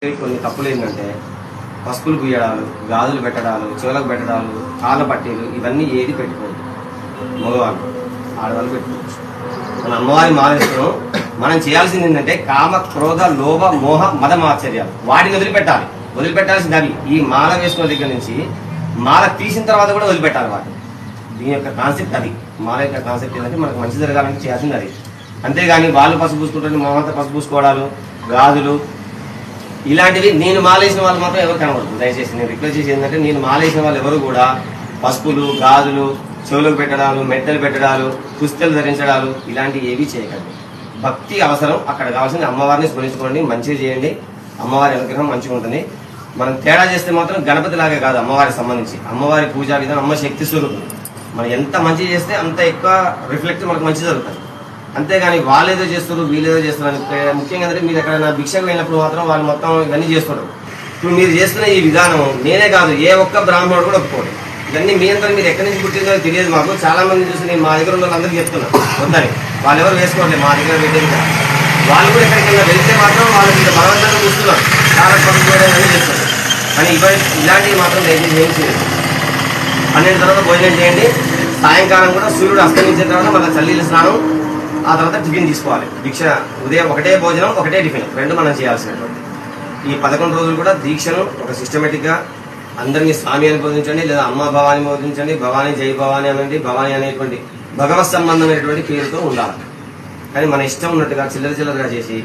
కొన్ని తప్పులు ఏంటంటే పసుపులు గుయ్యడాలు, గాజులు పెట్టడాలు, చెవులకు పెట్టడాలు, కాళ్ళ పట్టీలు ఇవన్నీ ఏది పెట్టుకోవద్దు. మగవాళ్ళు ఆడవాళ్ళు పెట్టుకోవచ్చు. మన అమ్మవారి మాలేస్తున్నాం. మనం చేయాల్సింది ఏంటంటే కామ, క్రోధ, లోభ, మోహ, మదమాశ్చర్యాలు వాటిని వదిలిపెట్టాల్సింది అవి. ఈ మాల వేసుకున్న దగ్గర నుంచి మాల తీసిన తర్వాత కూడా వదిలిపెట్టాలి వాటిని. దీని యొక్క కాన్సెప్ట్ అది. మాల యొక్క కాన్సెప్ట్ ఏంటంటే మనకు మంచి జరగాలంటే చేయాల్సింది అది. అంతేగాని వాళ్ళు పసుపు పూసుకుంటే మొహంతా పసుపు పూసుకోవడాలు, గాజులు ఇలాంటివి నేను మాలేసిన వాళ్ళు మాత్రం ఎవరు కనబడుతుంది. దయచేసి నేను రిక్వెస్ట్ చేసి ఏంటంటే నేను మాలేసిన వాళ్ళు ఎవరు కూడా పసుపులు, గాజులు, చెవులకు పెట్టడాలు, మెట్టలు పెట్టడాలు, పుస్తలు ధరించడాలు ఇలాంటివి ఏవి చేయకండి. భక్తి అవసరం. అక్కడ కావాల్సింది అమ్మవారిని స్మరించుకోండి, మంచిగా చేయండి. అమ్మవారి అనుగ్రహం మంచిగా ఉంటుంది. మనం తేడా చేస్తే మాత్రం గణపతి లాగే కాదు అమ్మవారికి సంబంధించి. అమ్మవారి పూజా విధానం, అమ్మ శక్తి స్వరూపం. మనం ఎంత మంచి చేస్తే అంత ఎక్కువ రిఫ్లెక్ట్ మనకు మంచి జరుగుతుంది. అంతేగాని వాళ్ళేదో చేస్తారు, వీళ్ళేదో చేస్తారు. ముఖ్యంగా అంటే మీరు ఎక్కడైనా భిక్షకు వెళ్ళినప్పుడు మాత్రం వాళ్ళు మొత్తం ఇవన్నీ చేస్తుంటారు. ఇప్పుడు మీరు చేస్తున్న ఈ విధానం నేనే కాదు, ఏ ఒక్క బ్రాహ్మణుడు కూడా ఒప్పుకోడు. ఇవన్నీ మీ అందరూ మీరు ఎక్కడి నుంచి పుట్టిందో తెలియదు మాకు. చాలా మంది చూసి నేను మా దగ్గర ఉన్న వాళ్ళందరికీ చెప్తున్నాను వద్దని. వాళ్ళు ఎవరు వేసుకోవట్లేదు మా దగ్గర వెళ్ళేది. వాళ్ళు కూడా ఎక్కడికైనా వెళ్తే మాత్రం వాళ్ళు ఇంత బలవంతంగా చూస్తున్నారు, చాలా పనులు చేస్తారు. కానీ ఇలాంటివి మాత్రం దయచేసి ఏం చేయలేదు. 12 తర్వాత భోజనం చేయండి. సాయంకాలం కూడా సూర్యుడు అస్తమించిన తర్వాత మళ్ళీ చల్లీల స్నానం, ఆ తర్వాత టిఫిన్ తీసుకోవాలి. దీక్ష ఉదయం ఒకటే భోజనం, ఒకటే టిఫిన్, రెండు మనం చేయాల్సినటువంటి. ఈ 11 రోజులు కూడా దీక్షను ఒక సిస్టమేటిక్ గా అందరినీ స్వామి అని బోధించండి, లేదా అమ్మ భవాని బోధించండి, భవానీ జై భవాని అనండి. భవాని అనేటువంటి భగవత్ సంబంధమైనటువంటి పేరుతో ఉండాలి. కానీ మన ఇష్టం ఉన్నట్టుగా చిల్లరగా చేసి